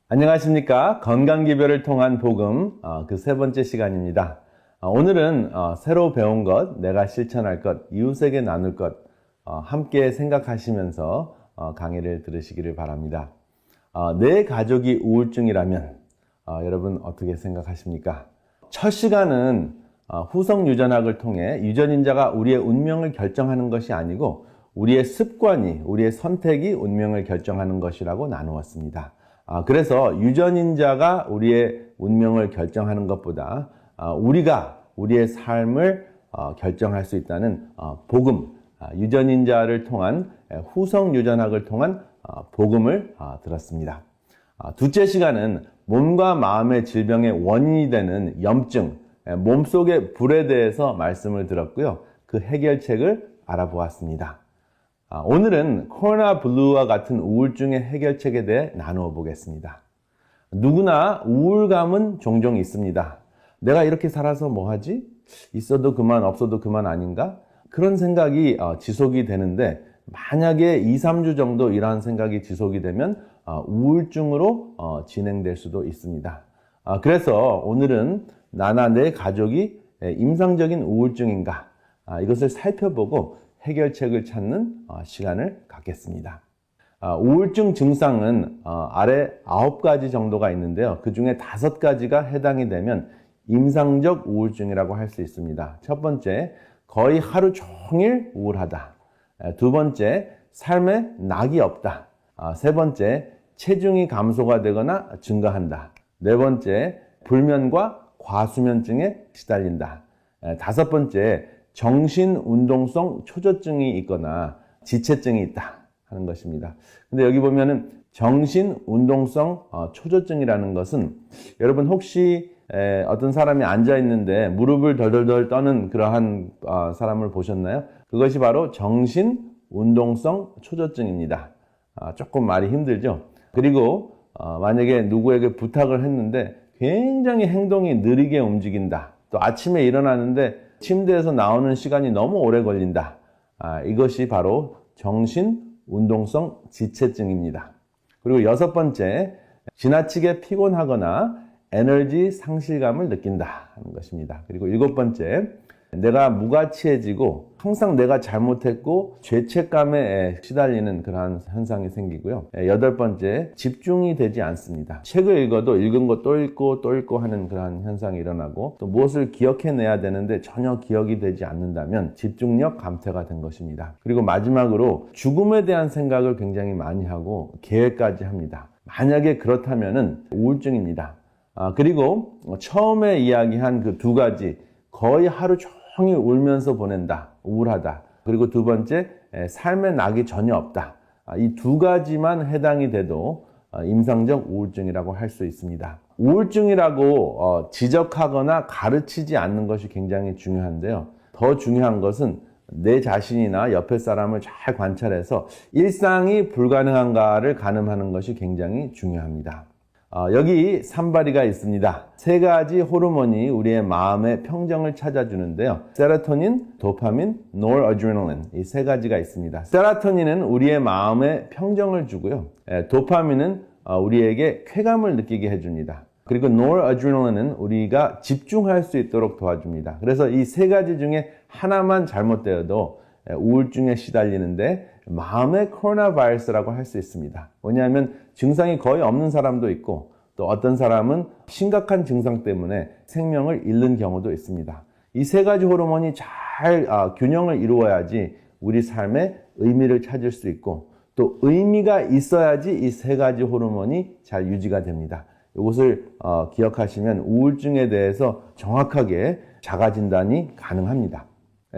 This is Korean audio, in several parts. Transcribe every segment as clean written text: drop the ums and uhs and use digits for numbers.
안녕하십니까. 건강기별을 통한 복음 그 세 번째 시간입니다. 오늘은 새로 배운 것, 내가 실천할 것, 이웃에게 나눌 것 함께 생각하시면서 강의를 들으시기를 바랍니다. 내 가족이 우울증이라면 여러분 어떻게 생각하십니까? 첫 시간은 후성유전학을 통해 유전인자가 우리의 운명을 결정하는 것이 아니고 우리의 습관이, 우리의 선택이 운명을 결정하는 것이라고 나누었습니다. 그래서 유전인자가 우리의 운명을 결정하는 것보다 우리가 우리의 삶을 결정할 수 있다는 복음, 유전인자를 통한 후성유전학을 통한 복음을 들었습니다. 둘째 시간은 몸과 마음의 질병의 원인이 되는 염증, 몸속의 불에 대해서 말씀을 들었고요. 그 해결책을 알아보았습니다. 오늘은 코로나 블루와 같은 우울증의 해결책에 대해 나누어 보겠습니다. 누구나 우울감은 종종 있습니다. 내가 이렇게 살아서 뭐 하지? 있어도 그만 없어도 그만 아닌가? 그런 생각이 지속이 되는데 만약에 2, 3주 정도 이러한 생각이 지속이 되면 우울증으로 진행될 수도 있습니다. 그래서 오늘은 나나 내 가족이 임상적인 우울증인가? 이것을 살펴보고 해결책을 찾는 시간을 갖겠습니다. 우울증 증상은 아래 9가지 정도가 있는데요. 그 중에 5가지가 해당이 되면 임상적 우울증이라고 할 수 있습니다. 첫 번째, 거의 하루 종일 우울하다. 두 번째, 삶에 낙이 없다. 세 번째, 체중이 감소가 되거나 증가한다. 네 번째, 불면과 과수면증에 시달린다. 다섯 번째, 정신운동성 초조증이 있거나 지체증이 있다 하는 것입니다. 근데 여기 보면은 정신운동성 초조증이라는 것은 여러분 혹시 어떤 사람이 앉아 있는데 무릎을 덜덜덜 떠는 그러한 사람을 보셨나요? 그것이 바로 정신운동성 초조증입니다. 조금 말이 힘들죠? 그리고 만약에 누구에게 부탁을 했는데 굉장히 행동이 느리게 움직인다. 또 아침에 일어나는데 침대에서 나오는 시간이 너무 오래 걸린다. 이것이 바로 정신운동성 지체증입니다. 그리고 6번째, 지나치게 피곤하거나 에너지 상실감을 느낀다 하는 것입니다. 그리고 7번째, 내가 무가치해지고 항상 내가 잘못했고 죄책감에 시달리는 그러한 현상이 생기고요. 8번째, 집중이 되지 않습니다. 책을 읽어도 읽은 거 또 읽고 또 읽고 하는 그러한 현상이 일어나고 또 무엇을 기억해내야 되는데 전혀 기억이 되지 않는다면 집중력 감퇴가 된 것입니다. 그리고 마지막으로 죽음에 대한 생각을 굉장히 많이 하고 계획까지 합니다. 만약에 그렇다면은 우울증입니다. 그리고 처음에 이야기한 그 2가지, 거의 하루 종일 울면서 보낸다, 우울하다. 그리고 두 번째, 삶에 낙이 전혀 없다. 이 2가지만 해당이 돼도 임상적 우울증이라고 할 수 있습니다. 우울증이라고 지적하거나 가르치지 않는 것이 굉장히 중요한데요. 더 중요한 것은 내 자신이나 옆에 사람을 잘 관찰해서 일상이 불가능한가를 가늠하는 것이 굉장히 중요합니다. 여기 산바리가 있습니다. 3가지 호르몬이 우리의 마음의 평정을 찾아주는데요. 세로토닌, 도파민, 노르아드레날린, 이 3가지가 있습니다. 세로토닌은 우리의 마음에 평정을 주고요. 도파민은 우리에게 쾌감을 느끼게 해줍니다. 그리고 노르아드레날린은 우리가 집중할 수 있도록 도와줍니다. 그래서 이 3가지 중에 하나만 잘못되어도 우울증에 시달리는데 마음의 코로나 바이러스라고 할 수 있습니다. 왜냐하면 증상이 거의 없는 사람도 있고 또 어떤 사람은 심각한 증상 때문에 생명을 잃는 경우도 있습니다. 이 3가지 호르몬이 잘 균형을 이루어야지 우리 삶에 의미를 찾을 수 있고 또 의미가 있어야지 이 3가지 호르몬이 잘 유지가 됩니다. 이것을 기억하시면 우울증에 대해서 정확하게 자가진단이 가능합니다.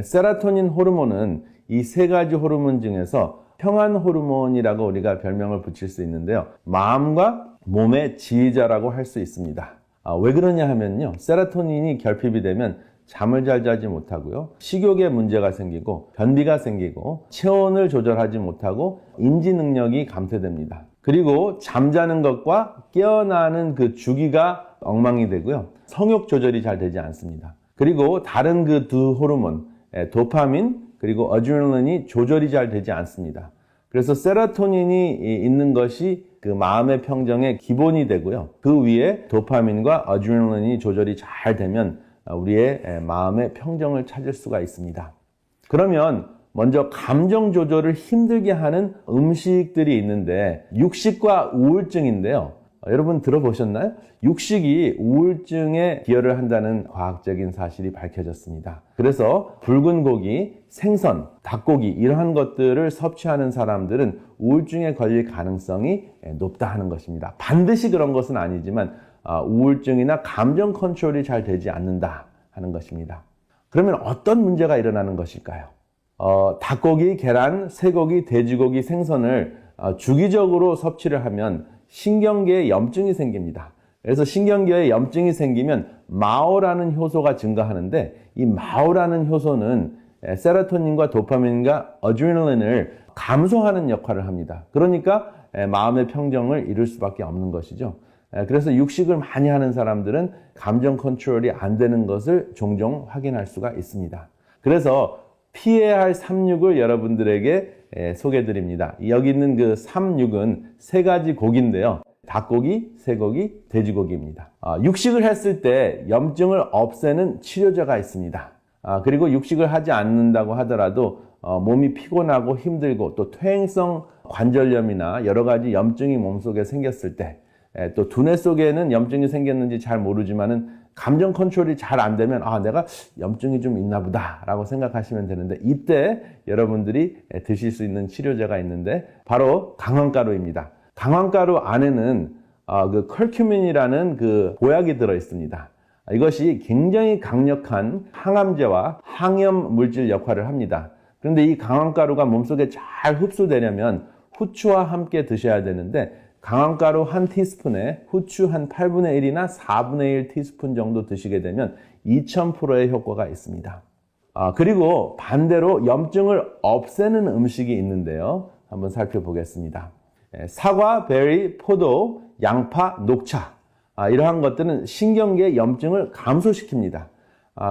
세로토닌 호르몬은 이 3가지 호르몬 중에서 평안 호르몬이라고 우리가 별명을 붙일 수 있는데요. 마음과 몸의 지휘자라고 할 수 있습니다. 왜 그러냐 하면요. 세로토닌이 결핍이 되면 잠을 잘 자지 못하고요. 식욕에 문제가 생기고 변비가 생기고 체온을 조절하지 못하고 인지 능력이 감퇴됩니다. 그리고 잠자는 것과 깨어나는 그 주기가 엉망이 되고요. 성욕 조절이 잘 되지 않습니다. 그리고 다른 그 2 호르몬, 도파민 그리고 어드레날린이 조절이 잘 되지 않습니다. 그래서 세로토닌이 있는 것이 그 마음의 평정의 기본이 되고요. 그 위에 도파민과 어드레날린이 조절이 잘 되면 우리의 마음의 평정을 찾을 수가 있습니다. 그러면 먼저 감정 조절을 힘들게 하는 음식들이 있는데 육식과 우울증인데요. 여러분 들어보셨나요? 육식이 우울증에 기여를 한다는 과학적인 사실이 밝혀졌습니다. 그래서 붉은 고기, 생선, 닭고기 이러한 것들을 섭취하는 사람들은 우울증에 걸릴 가능성이 높다 하는 것입니다. 반드시 그런 것은 아니지만 우울증이나 감정 컨트롤이 잘 되지 않는다 하는 것입니다. 그러면 어떤 문제가 일어나는 것일까요? 닭고기, 계란, 쇠고기, 돼지고기, 생선을 주기적으로 섭취를 하면 신경계에 염증이 생깁니다. 그래서 신경계에 염증이 생기면 마오라는 효소가 증가하는데 이 마오라는 효소는 세로토닌과 도파민과 어드레날린을 감소하는 역할을 합니다. 그러니까 마음의 평정을 이룰 수밖에 없는 것이죠. 그래서 육식을 많이 하는 사람들은 감정 컨트롤이 안 되는 것을 종종 확인할 수가 있습니다. 그래서 피해야 할 3육을 여러분들에게 소개해 드립니다. 여기 있는 그 3육은 세 가지 고기인데요. 닭고기, 쇠고기, 돼지고기입니다. 육식을 했을 때 염증을 없애는 치료제가 있습니다. 그리고 육식을 하지 않는다고 하더라도 몸이 피곤하고 힘들고 또 퇴행성 관절염이나 여러 가지 염증이 몸속에 생겼을 때 또 두뇌 속에는 염증이 생겼는지 잘 모르지만은 감정 컨트롤이 잘 안 되면 내가 염증이 좀 있나 보다 라고 생각하시면 되는데 이때 여러분들이 드실 수 있는 치료제가 있는데 바로 강황가루입니다. 강황가루 안에는 그 커큐민이라는 그 보약이 들어 있습니다. 이것이 굉장히 강력한 항암제와 항염 물질 역할을 합니다. 그런데 이 강황가루가 몸속에 잘 흡수되려면 후추와 함께 드셔야 되는데 강황가루 한 티스푼에 후추 한 8분의 1이나 4분의 1 티스푼 정도 드시게 되면 2000%의 효과가 있습니다. 그리고 반대로 염증을 없애는 음식이 있는데요. 한번 살펴보겠습니다. 사과, 베리, 포도, 양파, 녹차 이러한 것들은 신경계의 염증을 감소시킵니다.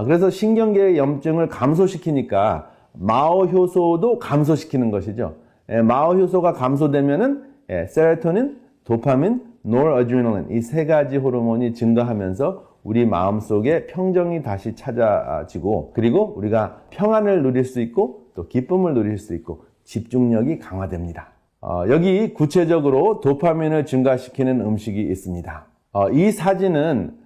그래서 신경계의 염증을 감소시키니까 마오 효소도 감소시키는 것이죠. 마오 효소가 감소되면은 세로토닌, 도파민, 노르어드레날린 이 세 가지 호르몬이 증가하면서 우리 마음속에 평정이 다시 찾아지고 그리고 우리가 평안을 누릴 수 있고 또 기쁨을 누릴 수 있고 집중력이 강화됩니다. 여기 구체적으로 도파민을 증가시키는 음식이 있습니다. 이 사진은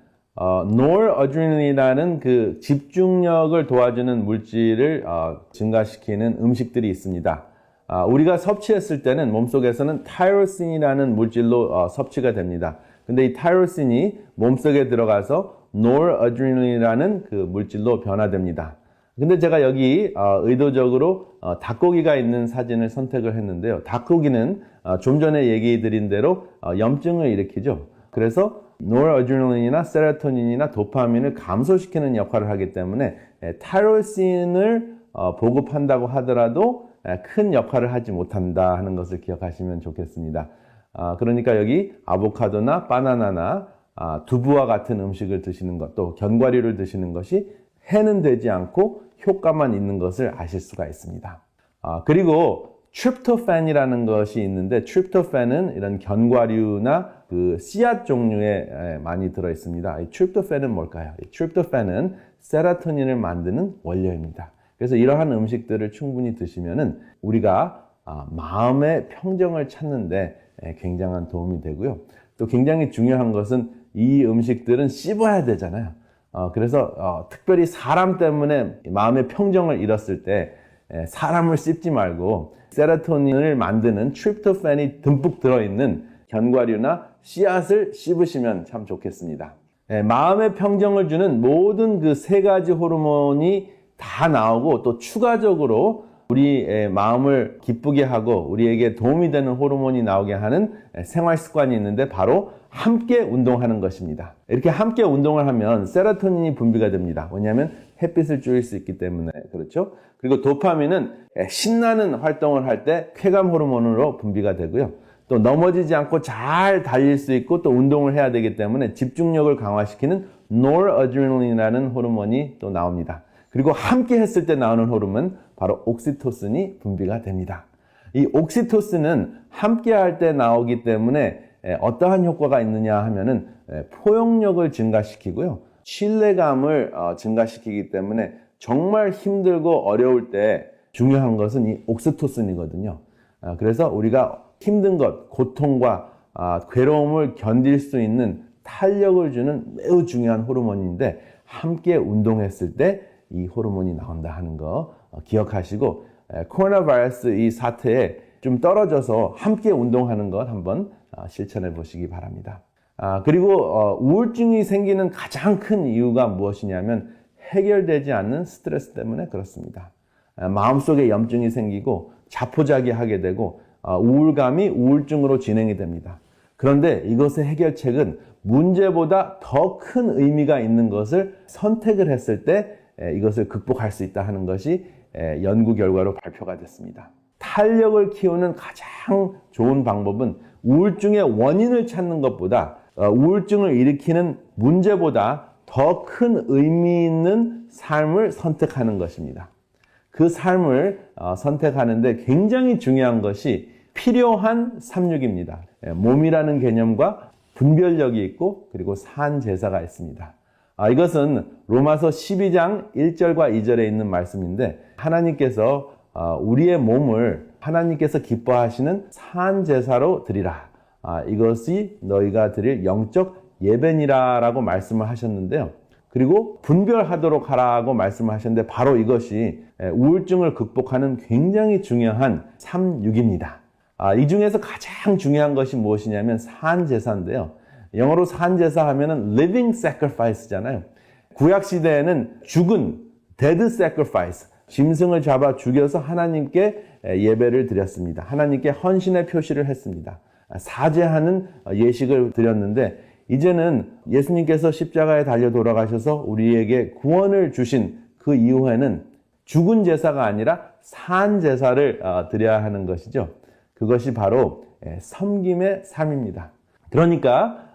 노르어드레날린이라는 그 집중력을 도와주는 물질을 증가시키는 음식들이 있습니다. 우리가 섭취했을 때는 몸속에서는 타이로신이라는 물질로 섭취가 됩니다. 근데 이 타이로신이 몸속에 들어가서 노르어드레날린이라는 그 물질로 변화됩니다. 근데 제가 여기 의도적으로 닭고기가 있는 사진을 선택을 했는데요. 닭고기는 좀 전에 얘기 드린 대로 염증을 일으키죠. 그래서 노르어드레날린이나 세로토닌이나 도파민을 감소시키는 역할을 하기 때문에 타이로신을 보급한다고 하더라도 큰 역할을 하지 못한다 하는 것을 기억하시면 좋겠습니다. 그러니까 여기 아보카도나 바나나나 두부와 같은 음식을 드시는 것, 또 견과류를 드시는 것이 해는 되지 않고 효과만 있는 것을 아실 수가 있습니다. 그리고 트립토판이라는 것이 있는데 트립토판은 이런 견과류나 그 씨앗 종류에 많이 들어 있습니다. 이 트립토판은 뭘까요? 이 트립토판은 세로토닌을 만드는 원료입니다. 그래서 이러한 음식들을 충분히 드시면은 우리가 마음의 평정을 찾는데 굉장한 도움이 되고요. 또 굉장히 중요한 것은 이 음식들은 씹어야 되잖아요. 그래서 특별히 사람 때문에 마음의 평정을 잃었을 때 사람을 씹지 말고 세로토닌을 만드는 트립토판이 듬뿍 들어있는 견과류나 씨앗을 씹으시면 참 좋겠습니다. 마음의 평정을 주는 모든 그 세 가지 호르몬이 다 나오고 또 추가적으로 우리의 마음을 기쁘게 하고 우리에게 도움이 되는 호르몬이 나오게 하는 생활 습관이 있는데 바로 함께 운동하는 것입니다. 이렇게 함께 운동을 하면 세로토닌이 분비가 됩니다. 왜냐하면 햇빛을 쬐일 수 있기 때문에 그렇죠. 그리고 도파민은 신나는 활동을 할 때 쾌감 호르몬으로 분비가 되고요. 또 넘어지지 않고 잘 달릴 수 있고 또 운동을 해야 되기 때문에 집중력을 강화시키는 노르어드레날린이라는 호르몬이 또 나옵니다. 그리고 함께 했을 때 나오는 호르몬 바로 옥시토신이 분비가 됩니다. 이 옥시토신은 함께 할 때 나오기 때문에 어떠한 효과가 있느냐 하면은 포용력을 증가시키고요. 신뢰감을 증가시키기 때문에 정말 힘들고 어려울 때 중요한 것은 이 옥시토신이거든요. 그래서 우리가 힘든 것, 고통과 괴로움을 견딜 수 있는 탄력을 주는 매우 중요한 호르몬인데 함께 운동했을 때 이 호르몬이 나온다 하는 거 기억하시고 코로나 바이러스 이 사태에 좀 떨어져서 함께 운동하는 것 한번 실천해 보시기 바랍니다. 그리고 우울증이 생기는 가장 큰 이유가 무엇이냐면 해결되지 않는 스트레스 때문에 그렇습니다. 마음속에 염증이 생기고 자포자기하게 되고 우울감이 우울증으로 진행이 됩니다. 그런데 이것의 해결책은 문제보다 더 큰 의미가 있는 것을 선택을 했을 때 이것을 극복할 수 있다 하는 것이 연구 결과로 발표가 됐습니다. 탄력을 키우는 가장 좋은 방법은 우울증의 원인을 찾는 것보다 우울증을 일으키는 문제보다 더 큰 의미 있는 삶을 선택하는 것입니다. 그 삶을 선택하는데 굉장히 중요한 것이 필요한 삼육입니다. 몸이라는 개념과 분별력이 있고 그리고 산제사가 있습니다. 이것은 로마서 12장 1절과 2절에 있는 말씀인데 하나님께서 우리의 몸을 하나님께서 기뻐하시는 산제사로 드리라. 이것이 너희가 드릴 영적 예배니라 라고 말씀을 하셨는데요. 그리고 분별하도록 하라고 말씀을 하셨는데 바로 이것이 우울증을 극복하는 굉장히 중요한 삼육입니다. 이 중에서 가장 중요한 것이 무엇이냐면 산제사인데요. 영어로 산제사 하면은 living sacrifice잖아요. 구약 시대에는 죽은 dead sacrifice, 짐승을 잡아 죽여서 하나님께 예배를 드렸습니다. 하나님께 헌신의 표시를 했습니다. 사죄하는 예식을 드렸는데 이제는 예수님께서 십자가에 달려 돌아가셔서 우리에게 구원을 주신 그 이후에는 죽은 제사가 아니라 산 제사를 드려야 하는 것이죠. 그것이 바로 섬김의 삶입니다. 그러니까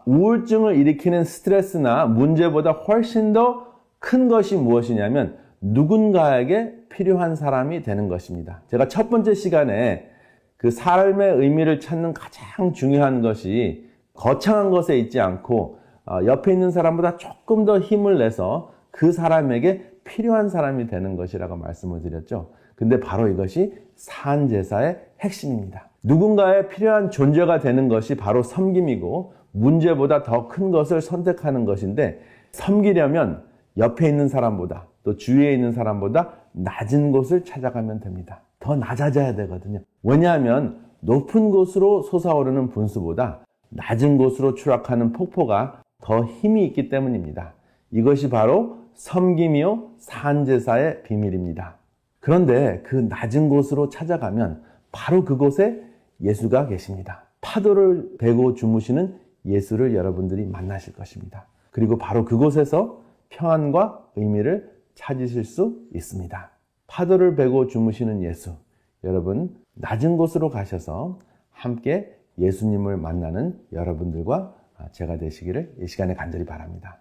우울증을 일으키는 스트레스나 문제보다 훨씬 더 큰 것이 무엇이냐면 누군가에게 필요한 사람이 되는 것입니다. 제가 첫 번째 시간에 그 삶의 의미를 찾는 가장 중요한 것이 거창한 것에 있지 않고 옆에 있는 사람보다 조금 더 힘을 내서 그 사람에게 필요한 사람이 되는 것이라고 말씀을 드렸죠. 근데 바로 이것이 산제사의 핵심입니다. 누군가의 필요한 존재가 되는 것이 바로 섬김이고 문제보다 더 큰 것을 선택하는 것인데 섬기려면 옆에 있는 사람보다 또 주위에 있는 사람보다 낮은 곳을 찾아가면 됩니다. 더 낮아져야 되거든요. 왜냐하면 높은 곳으로 솟아오르는 분수보다 낮은 곳으로 추락하는 폭포가 더 힘이 있기 때문입니다. 이것이 바로 섬김이요 산제사의 비밀입니다. 그런데 그 낮은 곳으로 찾아가면 바로 그곳에 예수가 계십니다. 파도를 베고 주무시는 예수를 여러분들이 만나실 것입니다. 그리고 바로 그곳에서 평안과 의미를 찾으실 수 있습니다. 파도를 베고 주무시는 예수, 여러분 낮은 곳으로 가셔서 함께 예수님을 만나는 여러분들과 제가 되시기를 이 시간에 간절히 바랍니다.